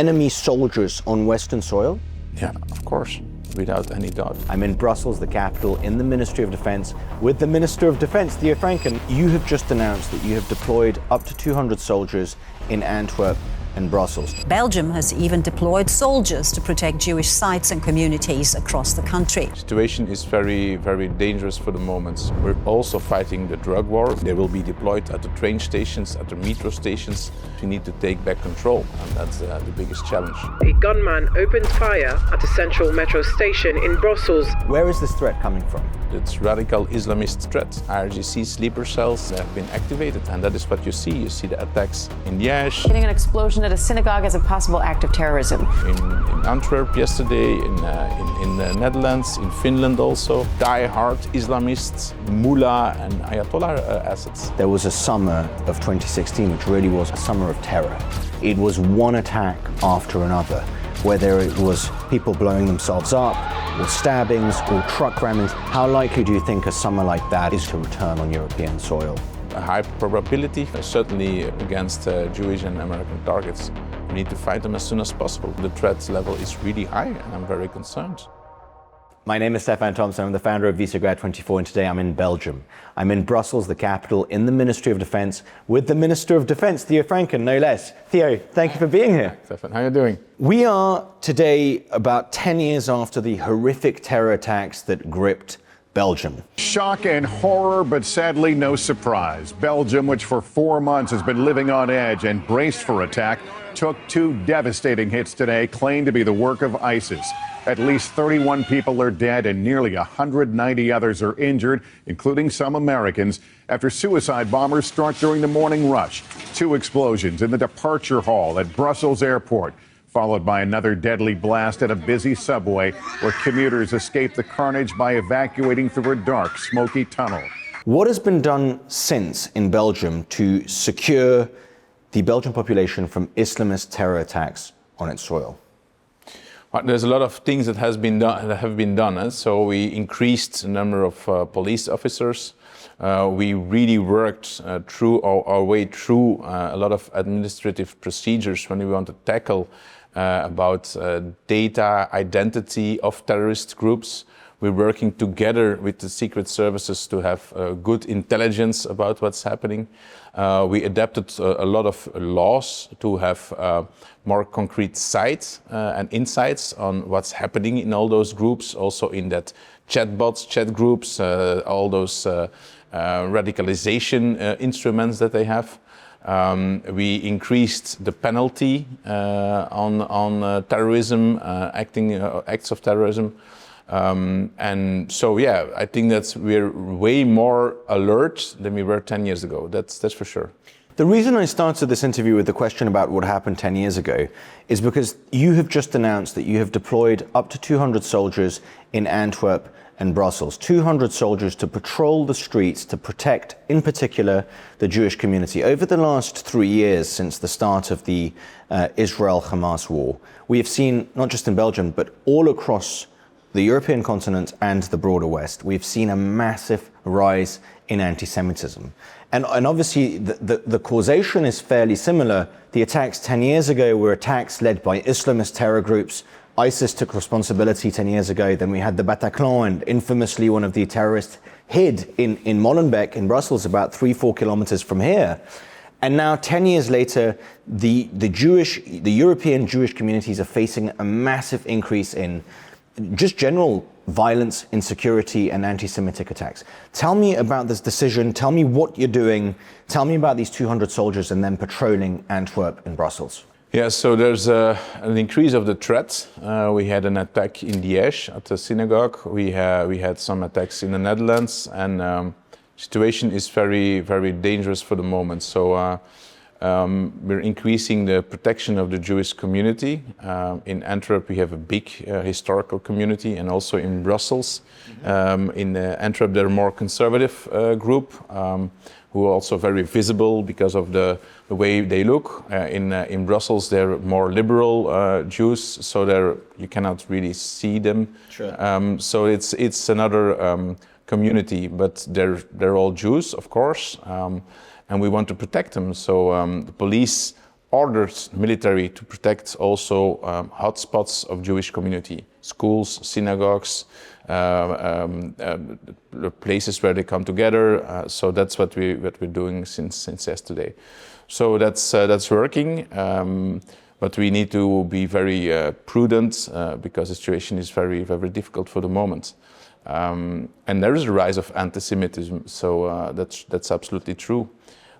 enemy soldiers on Western soil? Yeah, of course, without any doubt. I'm in Brussels, the capital, in the Ministry of Defence, with the Minister of Defence, Theo Francken. You have just announced that you have deployed up to 200 soldiers in Antwerp and Brussels. Belgium has even deployed soldiers to protect Jewish sites and communities across the country. The situation is very, very dangerous for the moment. We're also fighting the drug war. They will be deployed at the train stations, at the metro stations. We need to take back control, and that's the biggest challenge. A gunman opened fire at a central metro station in Brussels. Where is this threat coming from? It's radical Islamist threat. IRGC sleeper cells have been activated, and that is what you see. You see the attacks in Liège. Getting an explosion at a synagogue as a possible act of terrorism. In Antwerp yesterday, in the Netherlands, in Finland also. Die-hard Islamists, mullah and Ayatollah assets. There was a summer of 2016 which really was a summer of terror. It was one attack after another, whether it was people blowing themselves up, or stabbings, or truck rammings. How likely do you think a summer like that is to return on European soil? A high probability, certainly against Jewish and American targets. We need to fight them as soon as possible. The threat level is really high, and I'm very concerned. My name is Stefan Tompson. I'm the founder of Visegrad24, and today I'm in Belgium. I'm in Brussels, the capital, in the Ministry of Defence, with the Minister of Defence, Theo Francken, no less. Theo, thank you for being here. Stefan, how are you doing? We are today about 10 years after the horrific terror attacks that gripped Belgium. Shock and horror, but sadly no surprise. Belgium, which for 4 months has been living on edge and braced for attack, took two devastating hits today, claimed to be the work of ISIS. At least 31 people are dead and nearly 190 others are injured, including some Americans, after suicide bombers struck during the morning rush. Two explosions in the departure hall at Brussels Airport, followed by another deadly blast at a busy subway where commuters escaped the carnage by evacuating through a dark, smoky tunnel. What has been done since in Belgium to secure the Belgian population from Islamist terror attacks on its soil? Well, there's a lot of things that have been done. So we increased the number of police officers. We really worked through our way through a lot of administrative procedures when we want to tackle about data identity of terrorist groups. We're working together with the secret services to have good intelligence about what's happening. We adapted a lot of laws to have more concrete sight and insights on what's happening in all those groups, also in that chat groups, all those radicalization instruments that they have. We increased the penalty on terrorism, acts of terrorism. And so, yeah, I think we're way more alert than we were 10 years ago. That's for sure. The reason I started this interview with the question about what happened 10 years ago is because you have just announced that you have deployed up to 200 soldiers in Antwerp and Brussels, 200 soldiers to patrol the streets to protect, in particular, the Jewish community. Over the last 3 years since the start of the Israel-Hamas war, we have seen, not just in Belgium, but all across the European continent and the broader West, we've seen a massive rise in anti-Semitism. And obviously the causation is fairly similar. The attacks 10 years ago were attacks led by Islamist terror groups. ISIS took responsibility 10 years ago. Then we had the Bataclan, and infamously one of the terrorists hid in Molenbeek in Brussels, about 3-4 kilometers from here. And now 10 years later, the European Jewish communities are facing a massive increase in just general violence, insecurity, and anti-Semitic attacks. Tell me about this decision. Tell me what you're doing. Tell me about these 200 soldiers and then patrolling Antwerp and Brussels. Yeah, so there's an increase of the threat. We had an attack in Liège at the synagogue. We had some attacks in the Netherlands, and situation is very, very dangerous for the moment. So we're increasing the protection of the Jewish community. In Antwerp, we have a big historical community, and also in Brussels. In Antwerp, they're a more conservative group who are also very visible because of the way they look. In Brussels, they're more liberal Jews, so you cannot really see them. Sure. So it's another community, but they're all Jews, of course. And we want to protect them. So the police ordered military to protect also hotspots of Jewish community, schools, synagogues, places where they come together. So that's what we're doing since yesterday. So that's working, but we need to be very prudent because the situation is very, very difficult for the moment. And there is a rise of anti-Semitism, so that's absolutely true.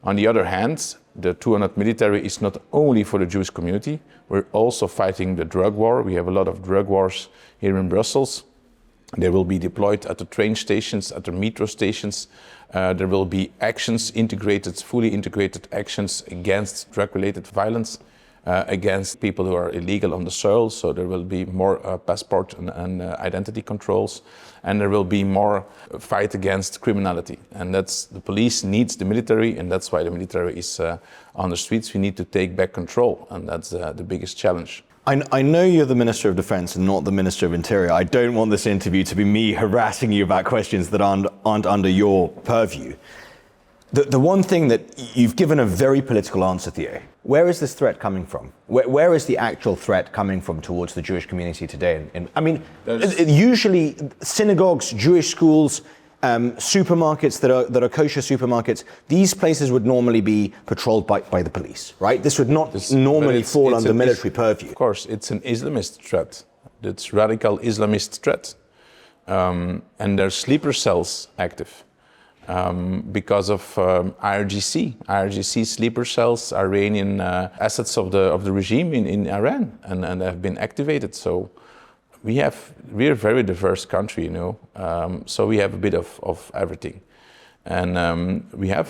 On the other hand, the 200 military is not only for the Jewish community, we're also fighting the drug war. We have a lot of drug wars here in Brussels. They will be deployed at the train stations, at the metro stations. There will be actions, fully integrated actions against drug-related violence, against people who are illegal on the soil. So there will be more passport and identity controls, and there will be more fight against criminality. And the police needs the military, and that's why the military is on the streets. We need to take back control, and that's the biggest challenge. I know you're the Minister of Defence and not the Minister of Interior. I don't want this interview to be me harassing you about questions that aren't under your purview. The one thing that you've given a very political answer, Theo. Where is this threat coming from? Where is the actual threat coming from towards the Jewish community today? Usually synagogues, Jewish schools, supermarkets that are kosher supermarkets, these places would normally be patrolled by the police, right? This would not normally fall under military purview. Of course, it's an Islamist threat. It's radical Islamist threat. And there's sleeper cells active because of IRGC. IRGC sleeper cells, Iranian assets of the regime in Iran, and have been activated. So we're a very diverse country, so we have a bit of everything. And we have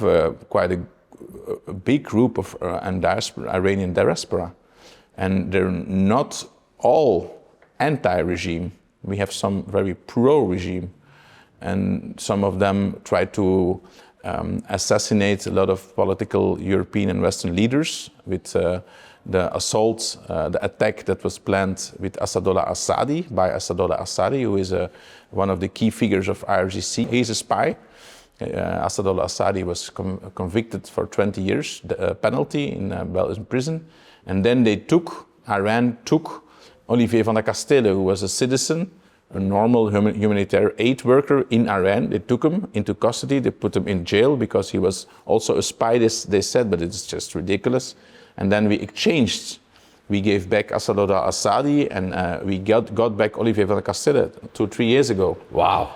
quite a big group of Iranian diaspora. And they're not all anti-regime. We have some very pro-regime. And some of them try to assassinate a lot of political European and Western leaders with the assault, the attack that was planned with Assadollah Assadi, by Assadollah Assadi, who is one of the key figures of IRGC. He's a spy. Assadollah Assadi was convicted for 20 years penalty in Belgian prison. And then Iran took Olivier van der Kastele, who was a citizen, a normal humanitarian aid worker in Iran. They took him into custody, they put him in jail because he was also a spy, they said, but it's just ridiculous. And then we exchanged. We gave back Assadollah Assadi and we got back Olivier van der Kastele 2-3 years ago. Wow.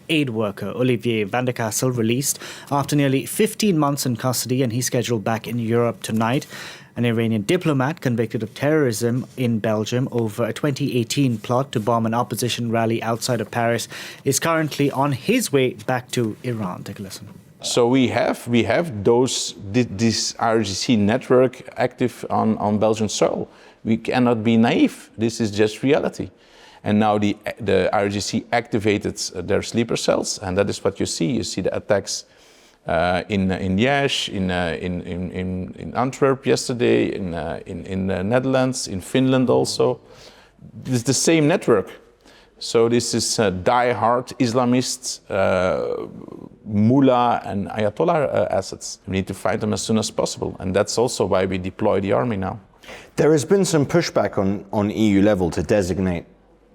Aid worker Olivier van der Kastele released after nearly 15 months in custody, and he's scheduled back in Europe tonight. An Iranian diplomat convicted of terrorism in Belgium over a 2018 plot to bomb an opposition rally outside of Paris is currently on his way back to Iran. Take a listen. So we have this IRGC network active on Belgian soil. We cannot be naive. This is just reality. And now the IRGC activated their sleeper cells, and that is what you see. You see the attacks in Liège, in Antwerp yesterday, in the Netherlands, in Finland also. It's the same network. So this is die-hard Islamist mullah and Ayatollah assets. We need to find them as soon as possible, and that's also why we deploy the army now. There has been some pushback on EU level to designate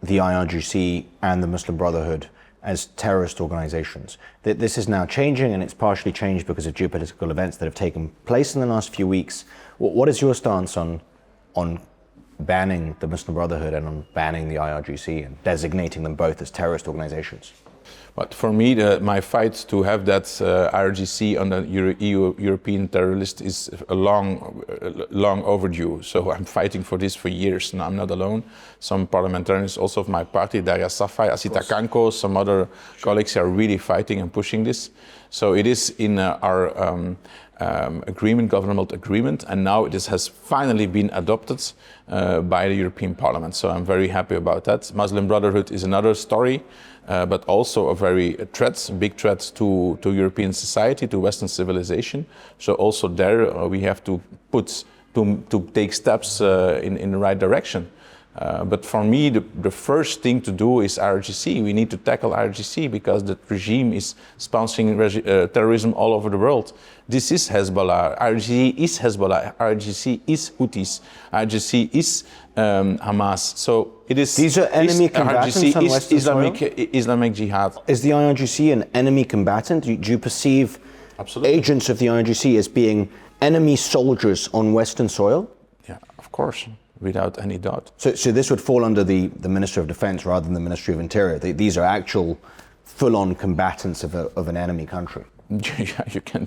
the IRGC and the Muslim Brotherhood as terrorist organizations. This is now changing, and it's partially changed because of geopolitical events that have taken place in the last few weeks. What is your stance on banning the Muslim Brotherhood and on banning the IRGC and designating them both as terrorist organizations? But for me, my fight to have that IRGC on the European terror list is long overdue. So I'm fighting for this for years, and I'm not alone. Some parliamentarians also of my party, Daria Safai, Asita Kanko, some other colleagues are really fighting and pushing this. So it is in our governmental agreement, and now it has finally been adopted by the European Parliament. So I'm very happy about that. Muslim Brotherhood is another story, but also a big threat to European society, to Western civilization. So also there we have to take steps in the right direction. But for me, the first thing to do is IRGC. We need to tackle IRGC because the regime is sponsoring terrorism all over the world. This is Hezbollah. IRGC is Hezbollah. IRGC is Houthis. IRGC is Hamas. So it is. These are enemy combatants IRGC on is Western soil? Islamic Jihad. Is the IRGC an enemy combatant? Do you perceive agents of the IRGC as being enemy soldiers on Western soil? Yeah, of course, without any doubt. So this would fall under the Minister of Defense rather than the Ministry of Interior. These are actual full-on combatants of an enemy country. Yeah,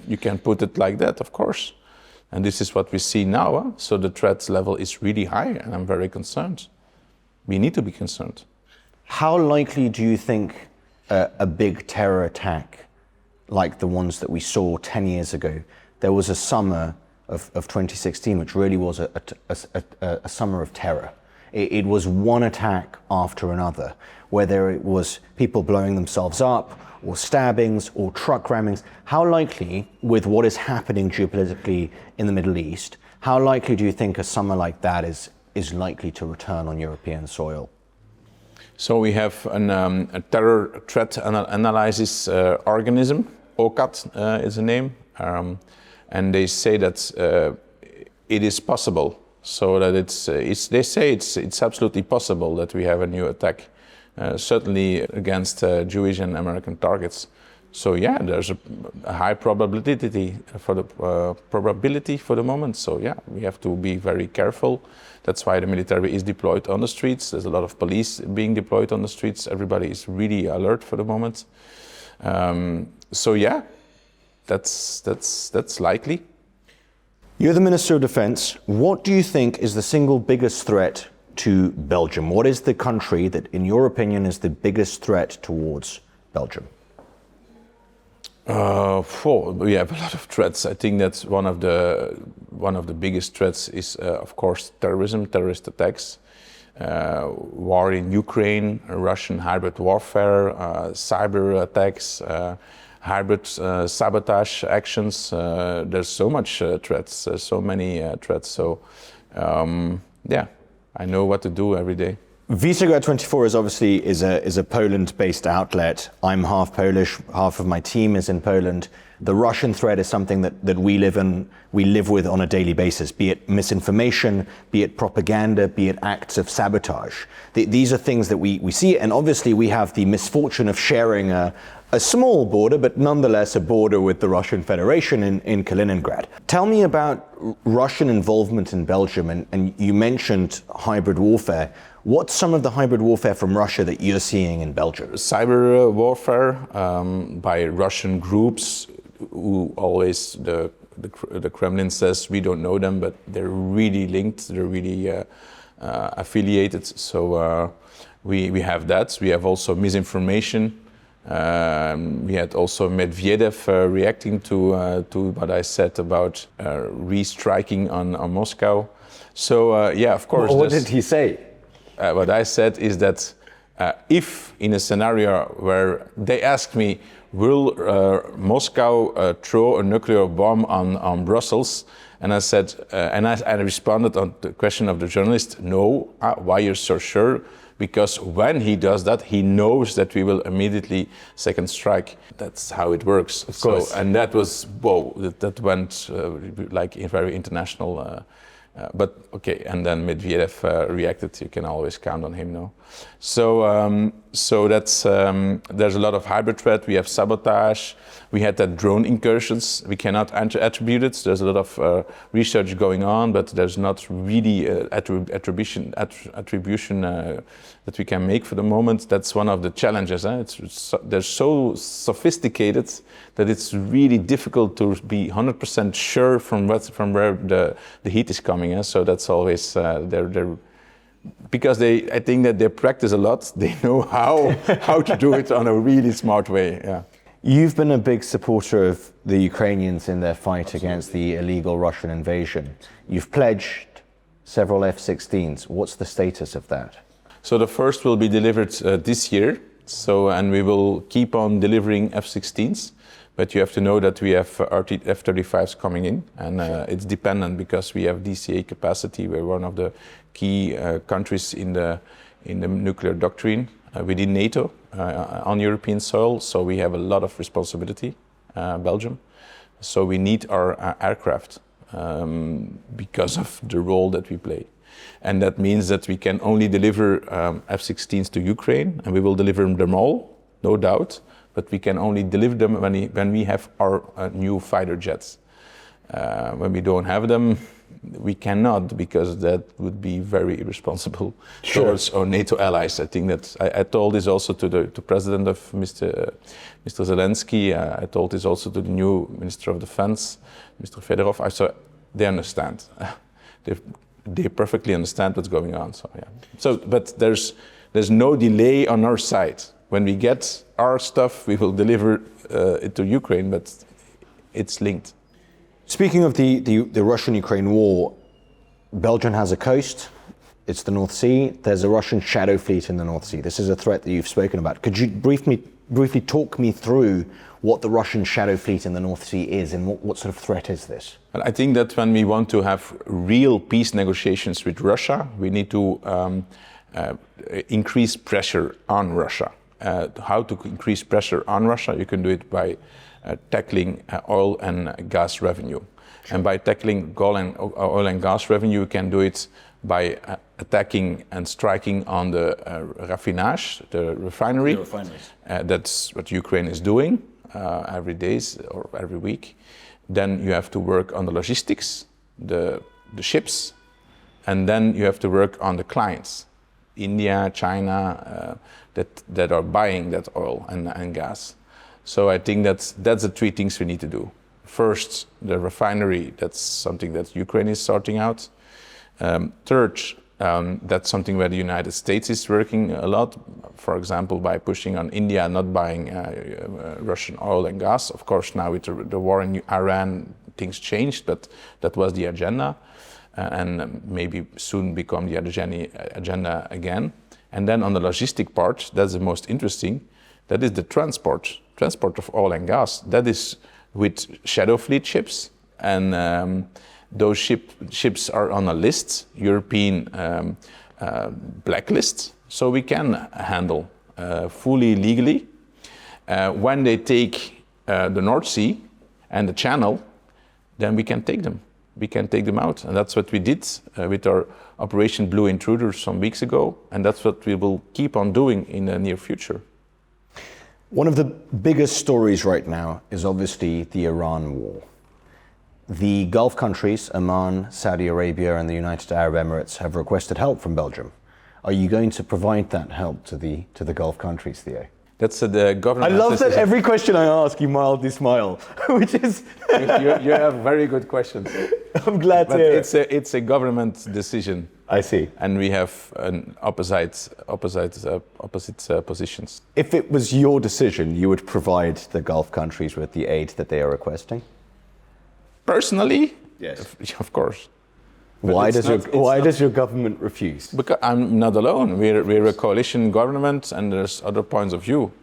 you can put it like that, of course. And this is what we see now. Huh? So the threat level is really high, and I'm very concerned. We need to be concerned. How likely do you think a big terror attack like the ones that we saw 10 years ago? There was a summer of 2016 which really was a summer of terror. It was one attack after another, whether it was people blowing themselves up or stabbings or truck rammings. How likely, with what is happening geopolitically in the Middle East, how likely do you think a summer like that is likely to return on European soil? So we have a terror threat analysis organism, OCAT is the name, and they say that it is possible. So that they say it's absolutely possible that we have a new attack, certainly against Jewish and American targets. So yeah, there's a high probability for the moment. So yeah, we have to be very careful. That's why the military is deployed on the streets. There's a lot of police being deployed on the streets. Everybody is really alert for the moment. So yeah, that's likely. You're the Minister of Defense. What do you think is the single biggest threat to Belgium? What is the country that, in your opinion, is the biggest threat towards Belgium? We have a lot of threats. I think that's one of the biggest threats is, of course, terrorism, terrorist attacks, war in Ukraine, Russian hybrid warfare, cyber attacks, hybrid sabotage actions. There's so much threats, so many threats. So, yeah, I know what to do every day. Visegrad24 is obviously a Poland-based outlet. I'm half Polish, half of my team is in Poland. The Russian threat is something that we live with on a daily basis, be it misinformation, be it propaganda, be it acts of sabotage. These are things that we see, and obviously we have the misfortune of sharing a small border, but nonetheless a border with the Russian Federation in Kaliningrad. Tell me about Russian involvement in Belgium, and you mentioned hybrid warfare. What's some of the hybrid warfare from Russia that you're seeing in Belgium? Cyber warfare by Russian groups who always, the Kremlin says we don't know them, but they're really linked, they're really affiliated. So we have that. We have also misinformation. We had also Medvedev reacting to what I said about restriking on Moscow. So yeah, of course. What did he say? What I said is that if in a scenario where they asked me, will Moscow throw a nuclear bomb on Brussels? And I said, and I responded on the question of the journalist, no, why you're so sure? Because when he does that, he knows that we will immediately second strike. That's how it works. Of course. So, and that was, whoa, that went like very international. But okay, and then Medvedev reacted. You can always count on him, no? So, so that's there's a lot of hybrid threat. We have sabotage. We had that drone incursions. We cannot attribute it. There's a lot of research going on, but there's not really attribution that we can make for the moment. That's one of the challenges. They're so sophisticated that it's really difficult to be 100% sure from where the heat is coming. So that's always because I think that they practice a lot. They know how to do it on a really smart way. Yeah. You've been a big supporter of the Ukrainians in their fight against the illegal Russian invasion. You've pledged several F-16s. What's the status of that? So the first will be delivered this year. So, and we will keep on delivering F-16s. But you have to know that we have F-35s coming in, and it's dependent because we have DCA capacity. We're one of the key countries in the nuclear doctrine within NATO on European soil. So we have a lot of responsibility, Belgium. So we need our aircraft because of the role that we play. And that means that we can only deliver F-16s to Ukraine, and we will deliver them all, no doubt. But we can only deliver them when we have our new fighter jets. When we don't have them, we cannot, because that would be very irresponsible towards our NATO allies. I think that I told this also to the President of Mr. Zelensky. I told this also to the new Minister of Defense, Mr. Fedorov. So they understand. They perfectly understand what's going on. So yeah. So, but there's no delay on our side. When we get our stuff, we will deliver it to Ukraine, but it's linked. Speaking of the Russian-Ukraine war, Belgium has a coast. It's the North Sea. There's a Russian shadow fleet in the North Sea. This is a threat that you've spoken about. Could you briefly talk me through what the Russian shadow fleet in the North Sea is, and what sort of threat is this? I think that when we want to have real peace negotiations with Russia, we need to increase pressure on Russia. How to increase pressure on Russia? You can do it by tackling oil and gas revenue. Sure. And by tackling oil and gas revenue, you can do it by attacking and striking on the raffinage, the refinery. The refineries. That's what Ukraine is doing every day or every week. Then you have to work on the logistics, the ships, and then you have to work on the clients, India, China, that are buying that oil and gas. So I think that's the three things we need to do. First, the refinery, that's something that Ukraine is sorting out. Third, that's something where the United States is working a lot, for example, by pushing on India not buying Russian oil and gas. Of course, now with the war in Iran, things changed, but that was the agenda, and maybe soon become the agenda again. And then on the logistic part, that's the most interesting, that is the transport of oil and gas. That is with shadow fleet ships, and those ships are on a list, European blacklist, so we can handle fully legally. When they take the North Sea and the Channel, then we can take them. We can take them out, and that's what we did with our Operation Blue Intruder some weeks ago, and that's what we will keep on doing in the near future. One of the biggest stories right now is obviously the Iran war. The Gulf countries, Oman, Saudi Arabia, and the United Arab Emirates, have requested help from Belgium. Are you going to provide that help to the Gulf countries, Theo? That's the government. I love that every question I ask, you mildly smile, which is... you have very good questions. I'm glad to hear it. It's a government decision. I see. And we have opposite positions. If it was your decision, you would provide the Gulf countries with the aid that they are requesting? Personally? Yes. Of course. Why does your government refuse? Because I'm not alone. We're a coalition government, and there's other points of view.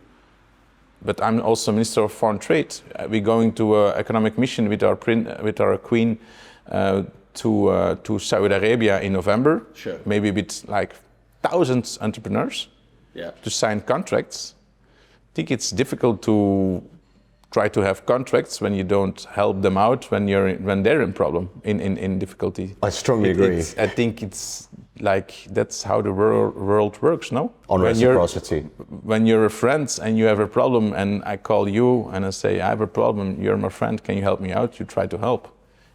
But I'm also Minister of Foreign Trade. We're going to an economic mission with our Queen to Saudi Arabia in November. Sure. Maybe with like thousands of entrepreneurs. Yeah. To sign contracts. I think it's difficult to try to have contracts when you don't help them out when they're in problem, in difficulty. I strongly agree. I think it's like that's how the world works, no? On reciprocity. When you're a friend and you have a problem, and I call you and I say, I have a problem, you're my friend, can you help me out? You try to help.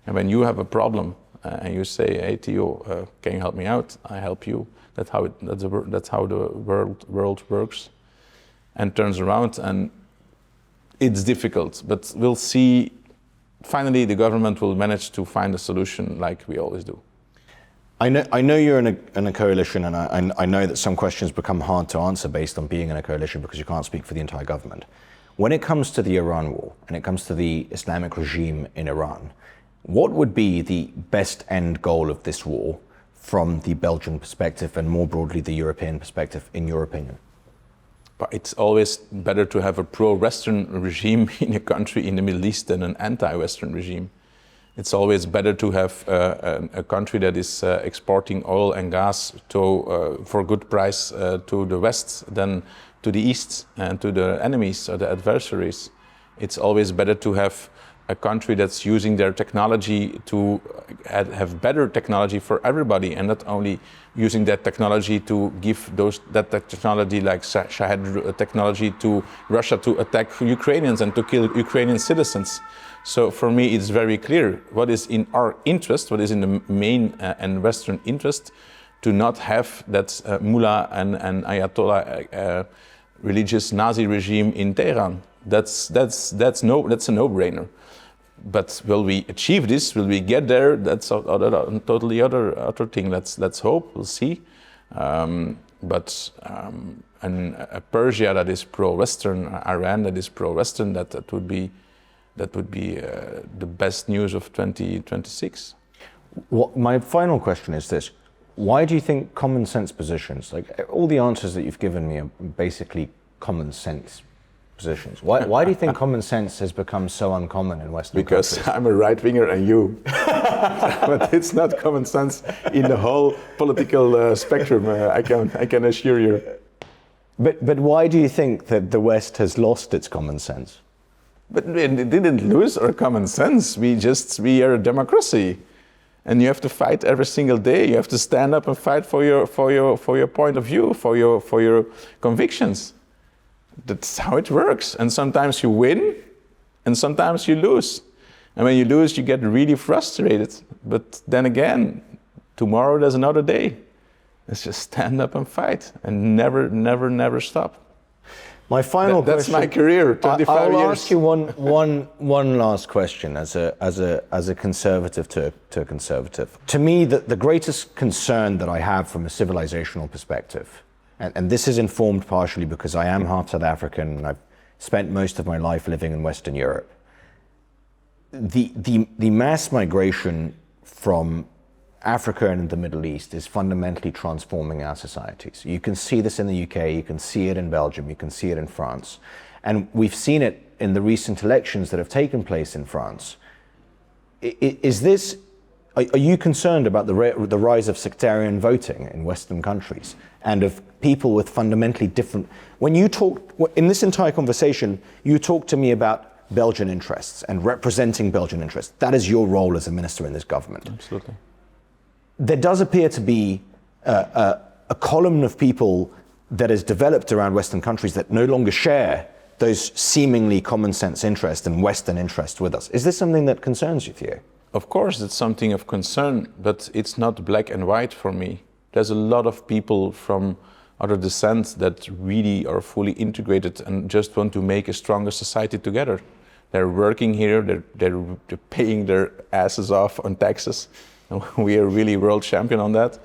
And when you have a problem and you say, hey Theo, can you help me out? I help you. That's how the world works and turns around. And it's difficult, but we'll see. Finally, the government will manage to find a solution like we always do. I know you're in a coalition, and I know that some questions become hard to answer based on being in a coalition because you can't speak for the entire government. When it comes to the Iran war, and it comes to the Islamic regime in Iran, what would be the best end goal of this war from the Belgian perspective and more broadly the European perspective, in your opinion? But it's always better to have a pro-Western regime in a country in the Middle East than an anti-Western regime. It's always better to have a country that is exporting oil and gas for good price to the West than to the East and to the enemies or the adversaries. It's always better to have a country that's using their technology to have better technology for everybody, and not only using that technology to give that technology like Shahed technology to Russia to attack Ukrainians and to kill Ukrainian citizens. So for me, it's very clear what is in our interest, what is in the main and Western interest, to not have that mullah and Ayatollah religious Nazi regime in Tehran. That's a no-brainer. But will we achieve this? Will we get there? That's a totally other thing. Let's hope. We'll see. But Persia that is pro-Western, Iran that is pro-Western, that would be the best news of 2026. My final question is this: why do you think common sense positions, like all the answers that you've given me, are basically common sense positions? Why do you think common sense has become so uncommon in Western countries? Because I'm a right-winger and you. But it's not common sense in the whole political spectrum, I can assure you. But why do you think that the West has lost its common sense? But we didn't lose our common sense. We are a democracy. And you have to fight every single day. You have to stand up and fight for your point of view, for your convictions. That's how it works. And sometimes you win, and sometimes you lose. And when you lose, you get really frustrated. But then again, tomorrow there's another day. Let's just stand up and fight, and never stop. My final question. That's my career. 25 I'll years. ask you one last question as a conservative to a conservative. To me, the greatest concern that I have from a civilizational perspective, and this is informed partially because I am half South African and I've spent most of my life living in Western Europe. The mass migration from Africa and the Middle East is fundamentally transforming our societies. You can see this in the UK, you can see it in Belgium, you can see it in France. And we've seen it in the recent elections that have taken place in France. Are you concerned about the rise of sectarian voting in Western countries and of people with fundamentally different... When you talk, in this entire conversation, you talk to me about Belgian interests and representing Belgian interests. That is your role as a minister in this government. Absolutely. There does appear to be a column of people that has developed around Western countries that no longer share those seemingly common sense interests and Western interests with us. Is this something that concerns you, Theo? Of course, it's something of concern, but it's not black and white for me. There's a lot of people from other descents that really are fully integrated and just want to make a stronger society together. They're working here, they're paying their asses off on taxes. We are really world champion on that.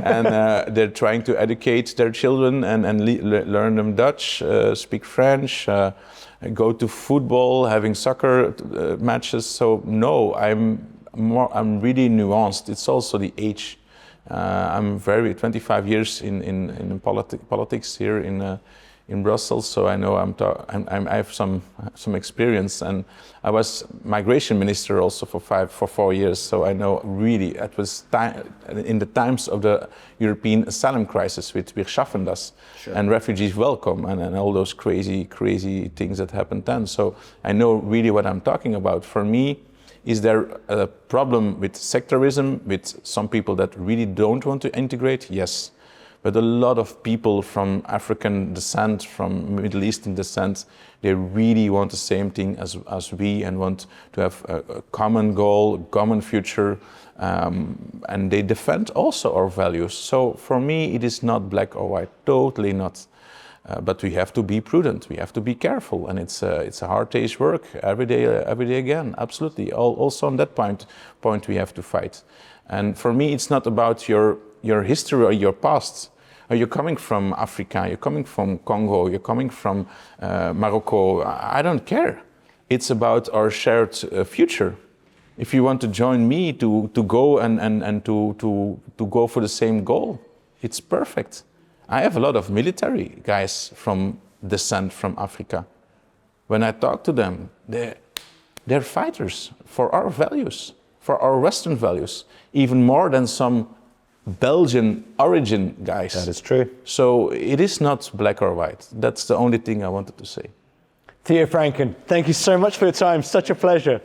And they're trying to educate their children and learn them Dutch, speak French, go to football, having soccer matches. So no, I'm really nuanced. It's also the age. I'm 25 years in politics here in Brussels, so I know I have some experience, and I was migration minister also for 4 years, so I know really it was in the times of the European asylum crisis with Wir schaffen das, sure, and refugees welcome and all those crazy things that happened then. So I know really what I'm talking about. For me, is there a problem with sectarism, with some people that really don't want to integrate? Yes. But a lot of people from African descent, from Middle Eastern descent, they really want the same thing as we and want to have a common goal, a common future, and they defend also our values. So for me, it is not black or white, totally not. But we have to be prudent, we have to be careful, and it's a hard day's work every day again, absolutely. Also on that point we have to fight. And for me, it's not about your history or your past. Are you coming from Africa? You're coming from Congo? You're coming from Morocco? I don't care. It's about our shared future. If you want to join me to go and to go for the same goal, it's perfect. I have a lot of military guys from descent from Africa. When I talk to them, they're fighters for our values, for our Western values, even more than some Belgian origin guys. That is true. So it is not black or white. That's the only thing I wanted to say. Theo Francken, thank you so much for your time. Such a pleasure.